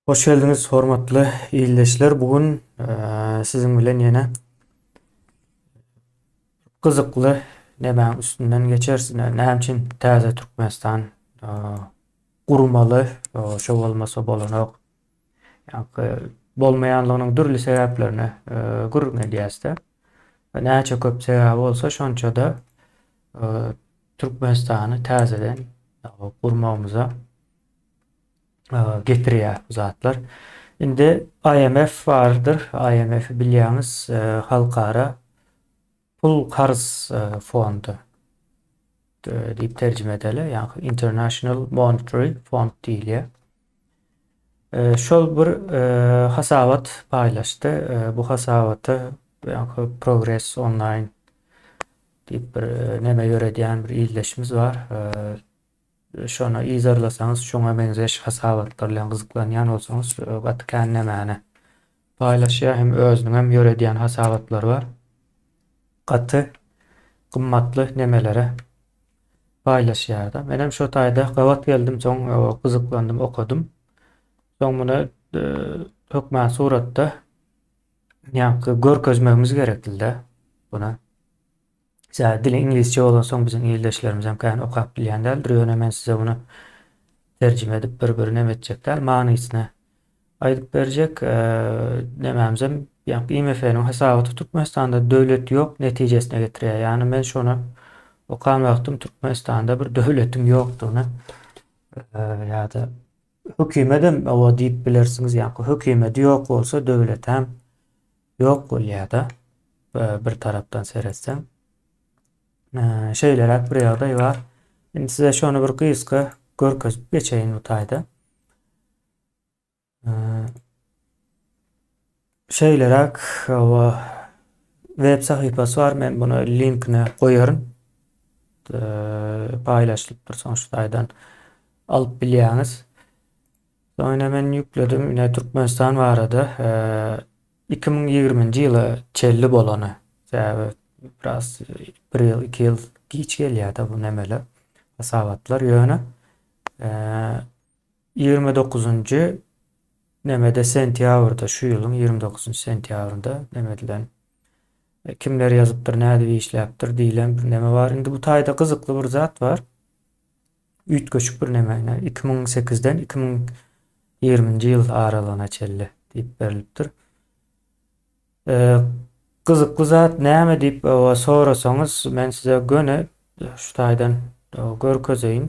Hoş geldiniz hormatly iyleşler. Bugün sizin bilen yine kızıklı näme üstünden geçersine näçin täze Türkmenistan gurmaly şo bolmasa bolanok ýa-ni bolmaýanlygynyň dürli sebäplerini gurrun edýäsde. Näçe köp sebäbi bolsa şonça da Türkmenistany täzeden gurmamyza getirýär zatlar. Indi IMF vardır. IMF bilýäňiz halkara pul karz fondu diýip terjime edeli. Yani International Monetary Fund diýilýär. Şol bir hasabat paylaşdy. Bu hasabaty Progress Online diýip bir näme ýöredýän bir ýyldaşymyz var. Şonu izarlasanız, şoňa benzeş hasabatlar bilen gyzyklanýan bolsaňyz, gatykän nämäni paylaşýar, hem özüniň hem ýöredýän hasabatlar bar. Gaty, gymmatly nämelere paylaşýar da. Men hem şo taýda gawat geldim, soň gyzyklandym, okudum. Soň muny hökmän suratda ýa-ni görkezmegimiz gerekdi buna. Dili İngilizce olan soň bizim ýyldaşlarymyz hem kän okap bilýändir. Ýöne men size bunu terjime edip bir-birine etjekler. Manysyny aýdyp berjek. Nämämizem ýa-ni IMF-niň hasabaty Türkmenistanda döwlet ýok netijesine getirýär. Ýani men şonu okan wagtym Türkmenistanda bir döwletim ýokdugyny ýa-da hökümetem owa diýip bilersiňiz. Ýa-ni hökümeti ýok bolsa döwlet hem ýok bolýar-da. Bir tarapdan seretsem. Şeyler bir ýagdaý var. Indi size şonu bir gyska görkezip geçeýin bu taýda. Şeyler web sahypasy var. Men bunu linkini goýaryn. Paylaşyp bir soňçy taýdan alyp bilýäňiz. Soňra men ýükledim. Ine Türkmenistan barada 2020-nji ýyly çelli bolany. Biraz 1 ýyl, 2 ýyl giç gelýär-de bu nämeler, hasabatlar ýöne. 29-njy nämede sentýabrda, şu ýylyň 29-njy sentýabrynda nämedilen kimler ýazypdyr, näde işläpdir diýilen bir näme bar. Indi bu taýda gyzykly bir zat var. Üýtgeçik bir näme. 2008-den 2020-nji ýyl aralana çelli diýip berilipdir. Gyzykly zat näme diýip sorasaňyz, men size göne şu taýdan görkezeýin.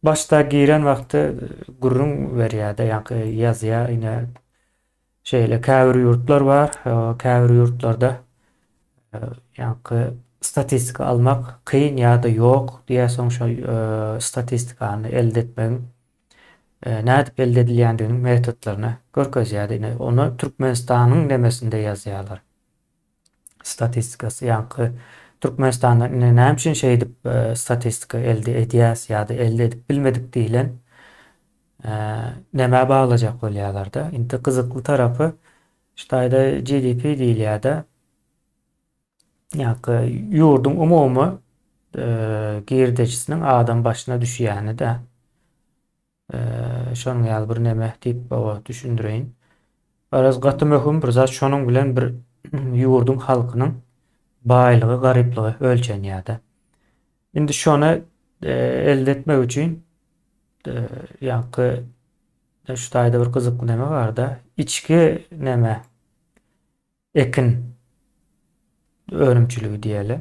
Başta giren wagty gurrun berýär-de, ýa-ni ýazýar, ine şeýle käbir ýurtlar bar. Käbir ýurtlarda ýa-ni statistika almak kyn ýa-da ýok diýersoň şo statistikany elde etmek nädip elde edilýändiginiň metodlaryny görkezýär. Onu Türkmenistanyň nemesinde ýazýarlar. Statistikasy, ýa-ni Türkmenistanda näme üçin şeýdip statistika elde edýäs ýa-da elde edip bilmedik diýilen näme baglajak bolýarlar-da. Indi gyzykly tarapy şu taýda GDP diýilýär-de. Ýa-ni ýurdun umumy girdejisiniň adam başyna düşýäni-de. Şonuň ýaly bir näme diýip düşündireýin. Biraz gaty möhüm bir zat, şonuň bilen bir ýurdun halkynyň baýlygy, garyplygy ölçenýär-de. Indi şonu elde etmek üçin ýa-ni şu taýda bir gyzykly näme bar-da. İçki näme? Ekin önümçüligi diýeli.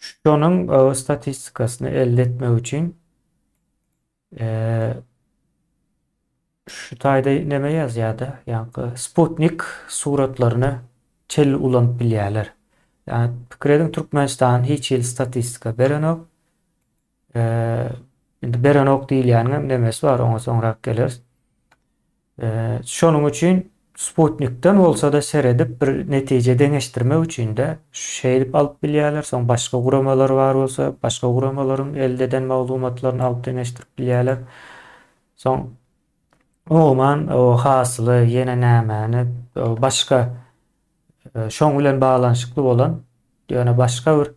Şonuň statistikasyny elde etmek üçin şu taýda näme ýazýar-da? Ýa-ni Sputnik suratlaryny çelli ulanyp bilýärler. Yani pikir edin, Türkmenistan hiç ýyl statistika berenok. Indi berenok diýilýän nämesi bar, oňa soňra geleriz. Şonuň üçin Sputnikden bolsa da seredip bir netije deňeşdirmek üçin de şeýdip alyp bilýärler. Soň başga guramalar bar bolsa, başga guramalaryň elde eden maglumatlaryny alyp deňeşdirip bilýärler. Soň umuman o hasyly ýene nämäni başga şoň bilen baglanyşykly bolan ýöne başga bir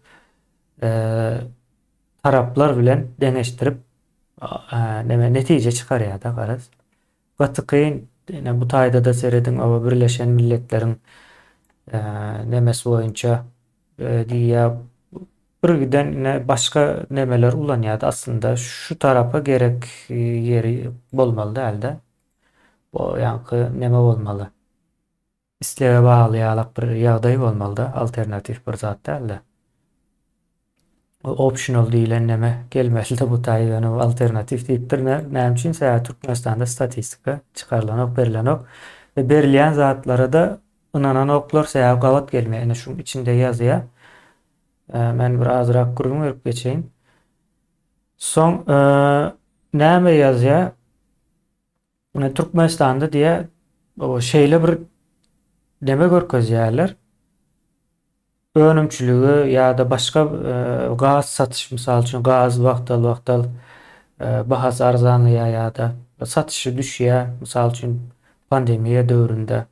taraplar bilen deňeşdirip netije çykarýar da garaz. gaty kyn bu taýda da seredin o Birleşen Milletlerin nemesi boýunça diýä birden başga nemeler ulanýardy. Aslında şu tarafa gerek yeri bolmaly däldi. O ýa-ni neme bolmaly? İslewe bagly bir ýagdaý bolmaly, alternatif bir zat däldi. Optional diýilen neme gelmeli bu taýda alternatif diýipdir. Näme üçin? Türkmenistanda statistika çykarlanok, berilenok ve berilýän zatlara da ınanan oklar sebäp gawat gelmeýär. Şunun içinde ýazýar. Men bir azrak gurulma verip geçeyim. Son näme ýazýar? Türkmenistanda diýe o şeýle bir neme görkezýärler. Önümçülüğü ya da başka gaz satış, misal üçün gaz wagtal bahasy arzanlýa ya da satyşy düşýär, misal üçün pandemiýa döwründe.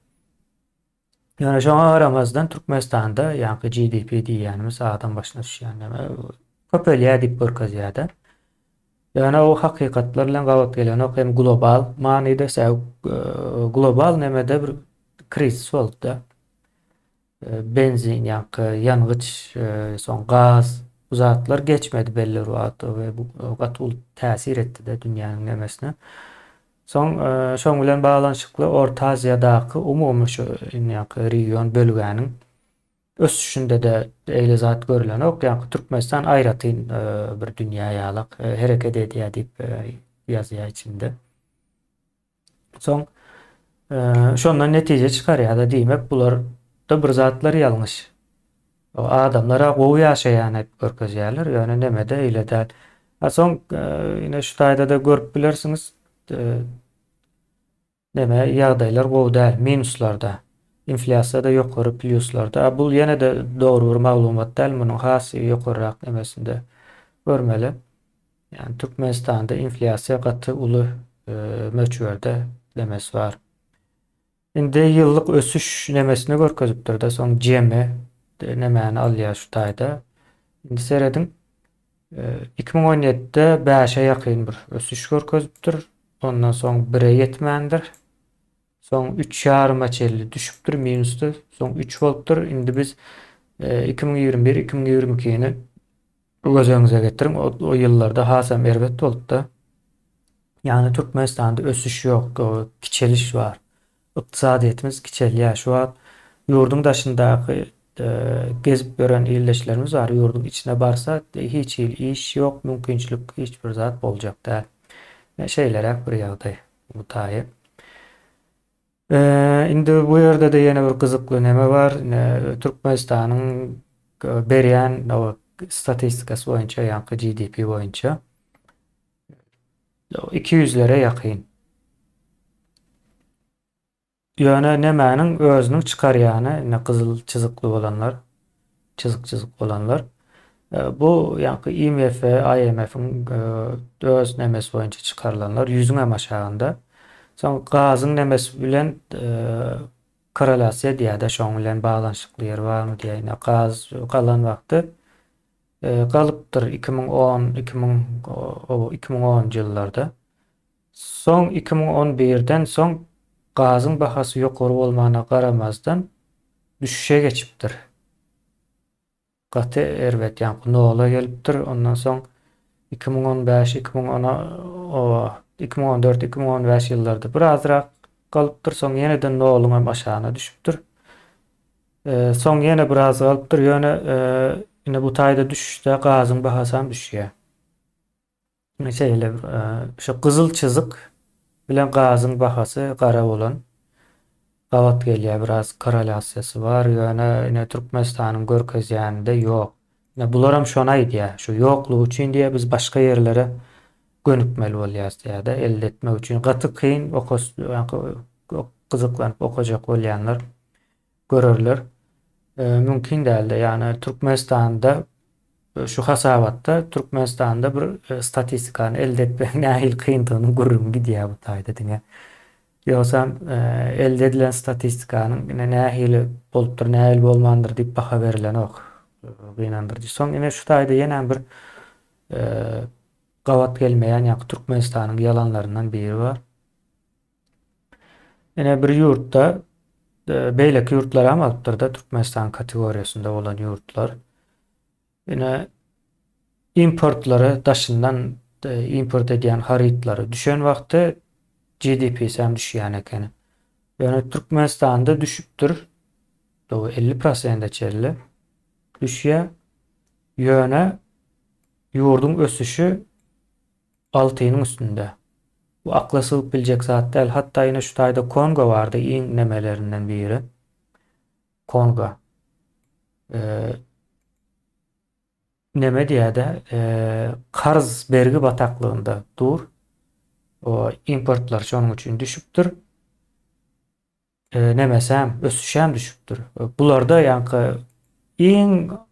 Yani şu aramazdan Türkmenistanda ýa-ni GDP diýýänimiz adam başyna düşýän neme köpelýär diýip görkezýärdi. Yani o hakykatlar bilen gawat gelen o hem global manyda global nemede bir kriz boldy. Benzin yanğıç, son gaz uzatlar geçmedi belli ruatı ve bu gatul täsir etdi de dünýäniň nemesine. Şoň bilen baglanyşykly Orta Aziýadaky umumy şu region bölgäniň ösüşinde de eýle zat görülen ok, Türkmenistan aýratyn bir dünýä ýalyk hereket edýär diýip ýazýar içinde. Şondan netije çykarýar da diýmek bular da bir zatlar ýalňyş. O adamlara gowy ýaşaýan hep görkezýärler. Ýöne nemede eýle däl. Soň ýene şu taýda da görüp bilersiňiz neme ýagdaýlar gowy däl, minuslarda. Inflasiýada ýokary pluslarda. Bul ýene de dogry bir maglumat däl, munyň hasy ýokaryrak nemesinde görmeli. Yani Türkmenistanda inflasiýa gaty uly möçberde demesi var. Indi ýyllyk ösüş nemesini görkezipdir de soň GM nemäni alýar şu taýda. Indi seredin 2017-de 5'e ýakyn bir ösüş görkezipdir. Ondan soň 1'e ýetmändir. Soň 3,5 çelli düşüpdir, minusdy. Soň 3 bolupdyr. Indi biz 2021-2022-ni gözüňize getirin. O ýyllarda hasam erbet bolupdy. Yani Türkmenistanda ösüş ýok, kiçeliş var. Iqtisadiyetimiz kiçelýär. Şu an ýurdun daşyndaky gezip gören illeşlerimiz var. Ýurdun içine barsa hiç iş ýok, mümkinçilik hiçbir zat boljak däl. Şeýlerek bir ýagdaý bu taýy. Indi bu ýerde de ýene bir gyzykly neme var. Türkmenistanyň berýän o statistikasy boýunça ýa-ni GDP boýunça 200'lere ýakyn. Ýöne nemäniň özüniň çykarýany, gyzyl çyzykly bolanlar, çyzyk bolanlar. Bu ýa-ni IMF, IMF'in öz nemesi boýunça çykarylanlar 100'ün hem aşagynda. Soň gazyň nemesi bilen korelasiýa diýär-de şoň bilen baglanyşykly ýer barmy diýär. Gaz galan wagty galypdyr 2010 ýyllarda. Soň 2011'den soň gazyň bahasy ýokary bolmagyna garamazdan düşüşe geçipdir. Gaty erbet ýa-ni nola gelipdir. Ondan soň 2014-2015 ýyllarda birazrak galypdyr. Soň ýene-de nolun hem aşagyna düşüpdir. Soň ýene biraz galypdyr. Ýöne bu taýda düşüşde gazyň bahasy hem düşýär. Şeýle şu gyzyl çyzyk bilen gazyň bahasy gara bolan gawat gelýär, biraz korelasiýasy var. Ýöne Türkmenistanyň görkezýäninde ýok. Bular hem şona aýdýar. Şu ýoklugy üçin diýe biz başga ýerlere gönükmeli bolýarys diýär-de elde etmek üçin gaty kyn gyzyklanyp okajak bolýanlar görerler. Mümkin däl-de. Yani Türkmenistanda şu hasabatda Türkmenistanda bir statistikany elde etmek nähil kyndygyny görürüm gidýär bu taýda diňe. Ýoksa elde edilen statistikanyň nähil bolupdyr, nähil bolmandyr diýip baha berilen ok. Gynandyrjy. Soň ine şu taýda ýene bir gawat gelmeýän ýa-ni Türkmenistanyň ýalanlaryndan biri bar. Yine bir yurtta beylek yurtları amalıptır da Türkmenistan kategorisinde olan yurtlar. Yine importları daşından import ediyen haritları düşen vakti GDP'si hem düşüyen ekeni. Yani Türkmenistan'da düşüptür. O 50% çelli. Düşüye yöne yurdun ösüşü 6'nın üstünde. Bu akla sığıp bilecek zat değil. Hatta yine şu tayda Kongo vardı. İn nemelerinden biri. Kongo. Ee, Neme diye de Karsbergi bataklığında dur. O importlar şunun için düşüptür. Nemesem ösüşem düşüptür. Bularda yankı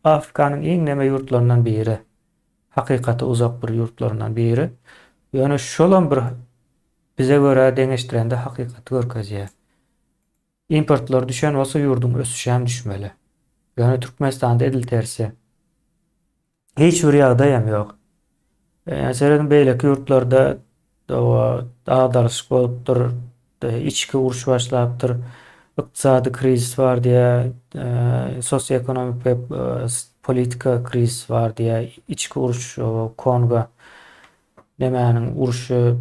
Afrika'nın en neme yurtlarından biri. Hakikati uzak bir yurtlarından biri. Yani şolan bir bize göre deneştirende hakikati görkezýär. Importlar düşen olsa yurdun ösüşem düşmeli. Yani Türkmenistan'da edil tersi. Hiç bir ýagdaýam ýok. Mesela beýleki yurtlarda dağdarışık bolupdyr, içki uruş başlapdyr, ykdysady krizis var diye, sosyoekonomik ve politika krizis var diye, içki uruş, Kongo nemäniň uruşy,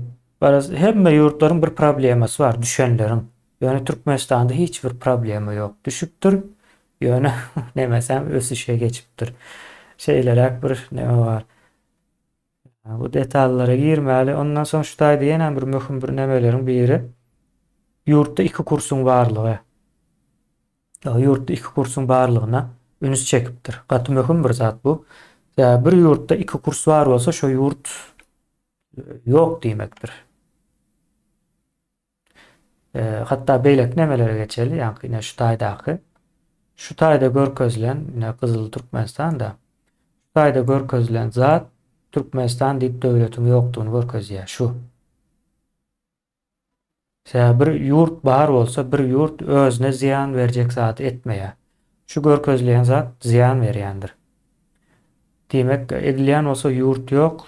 hemme yurtlaryň bir problemasi var, düşenlerin. Yani Türkmenistan'da hiç bir problemi yok. Düşüpdür, yani nemesem ösüşe geçipdir. Şeylerek bir neme var. Bu detallara girmeli. Ondan soň şu taýda ýene bir möhüm bir nemelerin biri yurtda 2 kursun barlygy. Yurtda 2 kursun barlygyna üns çekipdir. Gaty möhüm bir zat bu. Bir yurtda 2 kurs bar bolsa şo yurt ýok diýmekdir. Hatta beýlek nemelere geçeli, ýani ýine şu taýdaky. Şu taýda görkezlen, ýine Kyzyl Türkmenistanda. Şu taýda görkezlen zat Türkmenistan diýip döwletiň ýokdugyny görkezýär şu. Bir yurt bar bolsa, bir yurt özüne ziyan berjek zat etmeýär. Şu görkezleýän zat ziyan berýändir. Demek edilýän bolsa yurt ýok,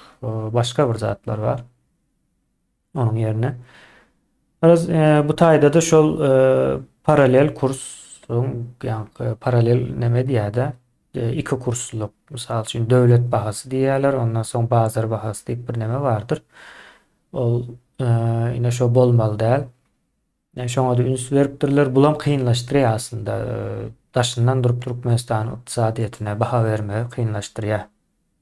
başga bir zatlar bar. Onuň ýerine. Bu taýda da şol paralel kursun, ýani paralel neme diýär-de, 2 kursluk, misal üçin döwlet bahasy diýerler, ondan soň bazar bahasy diýip bir neme bardyr. Ol ine şo bolmaly däl. Yani şoňa da üns beripdirler. Bulam kynlaşdyrýar aslında. Daşyndan durup Türkmenistan ykdysadyetine baha berme kynlaşdyrýar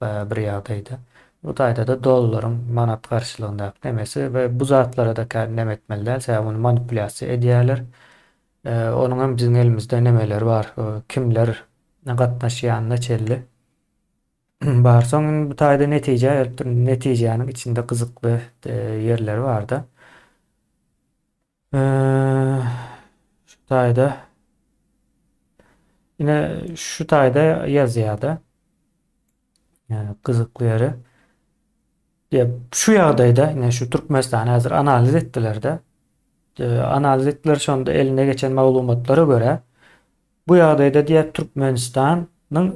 bir ýagdaýda. Bu taýda da dollaryň manat garşylygynda nemesi we bu zatlara da neme etmeliler. Sebäbi onu manipulasiýa edýärler. Onuň hem biziň elimizde nemeler bar. Kimler gatnaşýanyna çelli. Bar soň bu taýda netijeňiň içinde kızykly yerler bar-da. Şu taýda yine şu taýda ýazýar-da. Yani kızykly ýeri. Şu ýagdaýda yine şu Türkmenistan hazır analiz etdiler-de. Analiz etdiler, şonda eline geçen maglumatlara göre bu ýagdaýda diýip Türkmenistanyň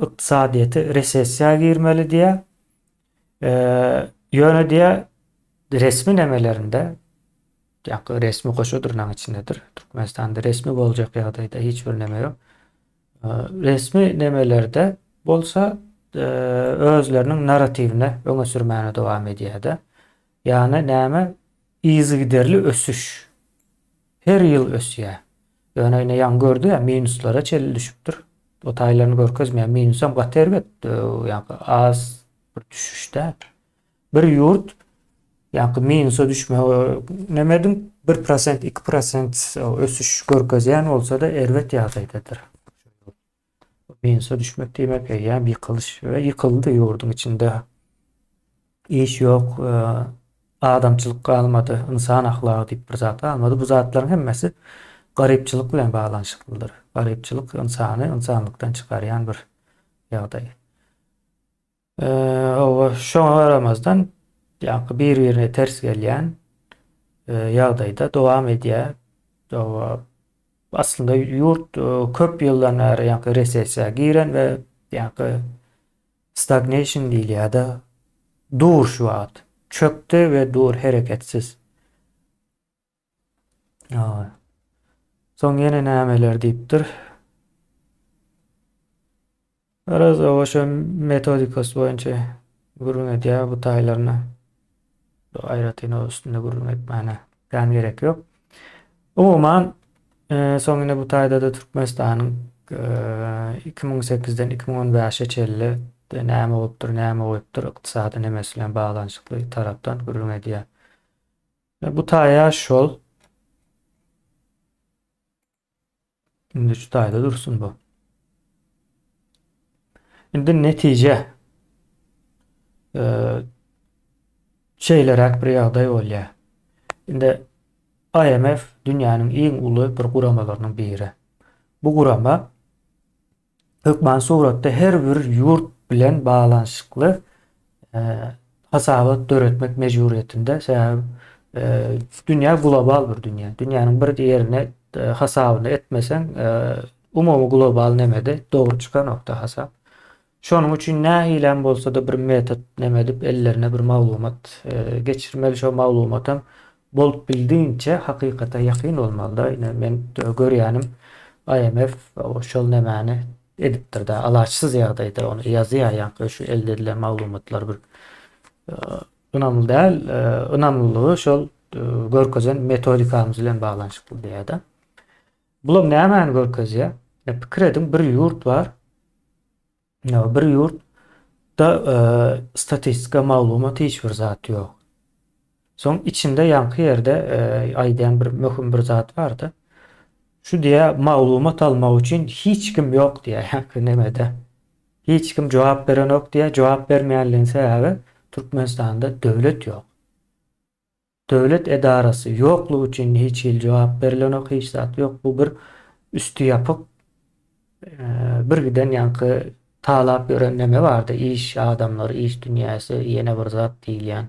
ykdysadyety resessiýa girmeli diýe. Ýöne diýe resmi nemelerinde, ýa-ni resmi goşudurnaň içindedir. Türkmenistanda resmi boljak ýagdaýda hiç bir neme ýok. Resmi nemelerde bolsa özleriniň narrativine öňe sürmäne dowam edýär-de. Ýani näme izi giderli ösüş. Her ýyl ösýär. Ýöne ýan gördü ýa minuslara çelli düşüpdir. O taýlaryny görkezmeýär, minus hem gaterbet, ýani az bir düşüşde. Bir yurt ýani minusa düşme nemedim 1%, 2% ösüş görkezýän bolsa da elbet ýagdaýdadyr. Minusa düşmek diýmek ýa ýykylyş we ýykyldy ýurdun içinde. İş ýok, adamçylyk galmady, insan ahlaky diýip bir zat almady. Bu zatlaryň hemmesi garypçylyk bilen baglanyşyklydyr. Garypçylyk insany insanlykdan çykarýan bir ýagdaý. Şoňa garamazdan ýa-ni bir-birine ters gelýän ýagdaýda dowam edýär. Aslında yurt köp ýyldan bäri ýa-ni resessiýa giren we ýa-ni stagnation diýilýär-de. Dur şu wagt. Çökdi we dur hereketsiz. Soň ýene nämeler diýipdir? Araz oşa metodikasy boýunça gurrun edýär bu taýlaryny. Aýratyn üstünde gurrun etmäne gan gerek ýok. Umuman soňyna bu taýda da Türkmenistanyň 2008-den 2015-e çelli näme bolupdyr, näme goýupdyr, ykdysady nämesi bilen baglanyşykly tarapdan gurrun edýär. Bu taýa şol. Indi şu taýda dursun bu. Indi netije şeylerek bir ýagdaý bolýar. Indi IMF dünýäniň iň uly bir guramalarynyň biri. Bu gurama hökmen suratda her bir ýurt bilen baglanyşykly hasabat döretmek mejburiyetinde. Sebäbi dünýä global bir dünýä. Dünýäniň bir ýerine hasabyny etmesen umumy global nemede dogry çykan nokta hasap. Şonuň üçin nähilem bolsa da bir metod nemedip ellerine bir maglumat geçirmeli. Şo maglumatam bolup bildiğince hakykata ýakyn bolmaly. Men görýänim IMF şol nämäni edipdir da alaçsyz ýagdaýda onu ýazýar ýa-da şu elde edilen maglumatlar bir önamly däl. Önamlylygy şol görkezen metodikamyz bilen baglanyşykly diýär-de. Bular nämäni görkezýär? Pikir edin, bir ýurt bar. Bir ýurtda statistika maglumaty hiç bir zat ýok. Soň içinde ýanky ýerde aýdýan bir möhüm bir zat bardy. Şu diýä maglumat almak üçin hiç kim ýok diýär ýanky nemede. Hiç kim jogap beren ýok diýär. Jogap bermeýänligiň sebäbi Türkmenistanda döwlet ýok. Döwlet edarasy ýoklugy üçin hiç il jogap berilen ýok, hiç zat ýok. Bu bir üstü ýapyk birgiden ýanky talap gören neme bardy. İş adamlary, iş dünýäsi ýene bir zat diýilýän.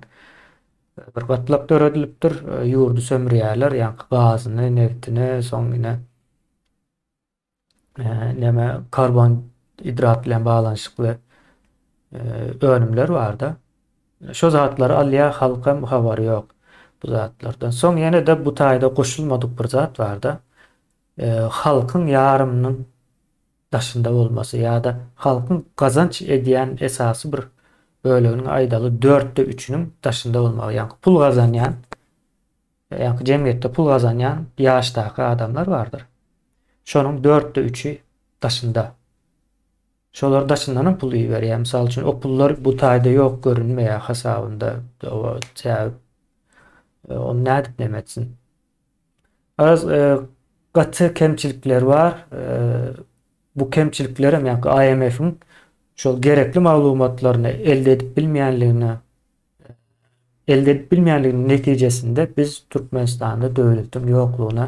Bir gatlap töredilipdir. Ýurdu sömürýärler, ýanky gazyny, neftini, soň ine neme karbon hidrat bilen baglanyşykly önümler bardy. Şo zatlary alýa halkam habary ýok bu zatlardan. Soň ýene de bu taýda goşulmadyk bir zat bardy. Halkyň ýarymynyň daşında bolmasy ýa-da halkyň gazanç edýän esasy bir bölüginiň aýdaly 4de 3-ünün daşında bolmaly. Ýani pul gazanýan, ýani jemgyýetde pul gazanýan ýaşdaky adamlar bardyr. Şonuň 4de 3-ü daşında. Şolar daşyndan pul ýerýär. Mysal üçin o pullar bu taýda ýok görünmeýär hasabynda. O nädip nemetsin. Az gaty kemçilikler bar. Bu kemçilikler hem ýa-da IMF'in şol gerekli maglumatlaryny elde edip bilmeýänliginiň netijesinde biz Türkmenistanda döwletiň ýoklugyna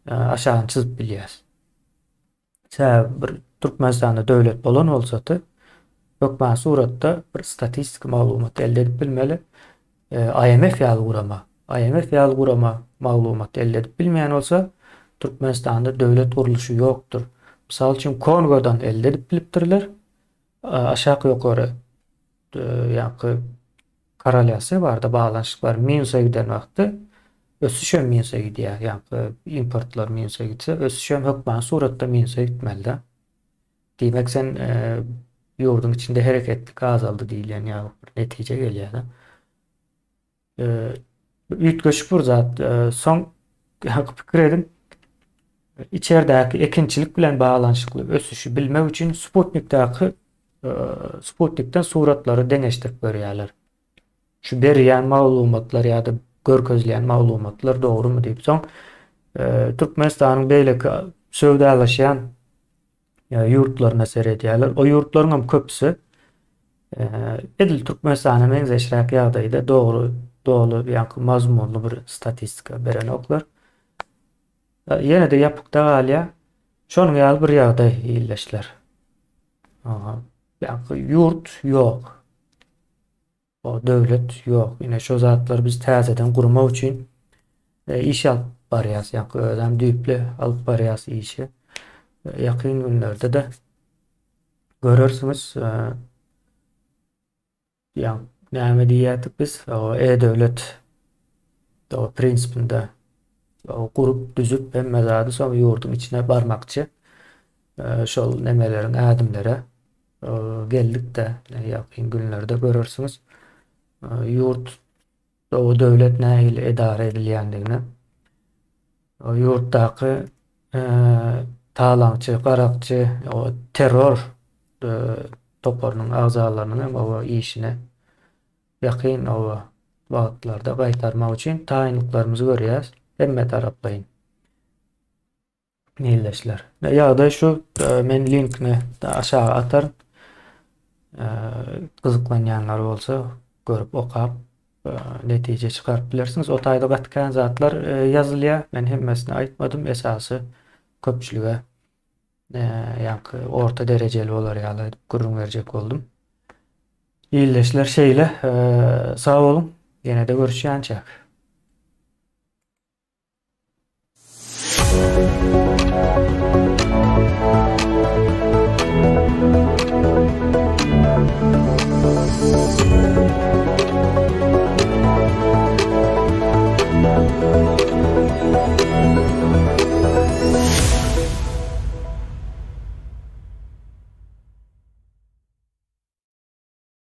aşağı çyzyp bilýäris. Sebäbi bir Türkmenistanda döwlet bolan bolsa-da hökmen suratda bir statistik maglumat elde edip bilmeli. IMF ýaly gurama maglumat elde edip bilmeýän bolsa Türkmenistanda döwlet guruluşy ýokdur. Mysal üçin Kongodan elde edip bilipdirler. Aşağı ýokary ýa-da korrelasiýa barda, baglanyşyk bar. Minusa giden wagtda ösüş hem minusa gidýär. Ýa-da importlar minusa gitse, ösüş hem hökmen suratda minusa gitmeli. Diýmek sen ýurdun içinde hereketlik azaldy diýilýän ýa netije gelýär. Üýtgeçip bir zat soň pikir edin. İçeridäki ekinçilik bilen baglanyşykly ösüşi bilmek üçin Sputnikden suratlary deňeşdirip görýärler. Şu berýän maglumatlar ýa-da görkezleýän maglumatlar dogrymy diýip soň Türkmenistanyň beýleki söwdalaşýan ýurtlaryna seredýärler. O ýurtlaryň hem köpüsi edil Türkmenistanyň meňzeşräk ýagdaýda dogry, ýa-da mazmunly bir statistika beren oklar. Ýene de ýapykda galýa. Şonuň ýaly bir ýagdaý ýyllaşlar. Ýurt ýok. O döwlet ýok. Ine şo zatlar biz täzeden gurmak üçin iş alyp barýas, ýa-da düýpli alyp barýas işi. Ýakyn günlerde de görürsüňiz. Näme diýýärdik biz? O e-döwlet o prinsipinde kurup düzüp emme zady sonra yurdun içine barmakçı şol nemelerin adimlere geldik de yakın günlerde görürsünüz. Yurt o devlet nähili edare edilýändigini, o yurtdaky e, talançy, garakçy, o terror e, toparının agzalarynyň o işine yakın o wagtlarda gaýtarmak üçin taýinliklarymyzy görýäs. Hemme taraplayın. Neyleşler. Ya da şu men linkni da aşağı atar. E, Gyzyklanýanlar bolsa görüp okap netije çıkarıp bilersiniz. O taýda gatkan zatlar yazılýar. Men hemmesini aýtmadym. Esasy köpçülüge ýa-ni orta derejeli bolar ýaly gurrun berjek boldum. İyileşler şeyle sağ olun. Gene de görüşýänçä.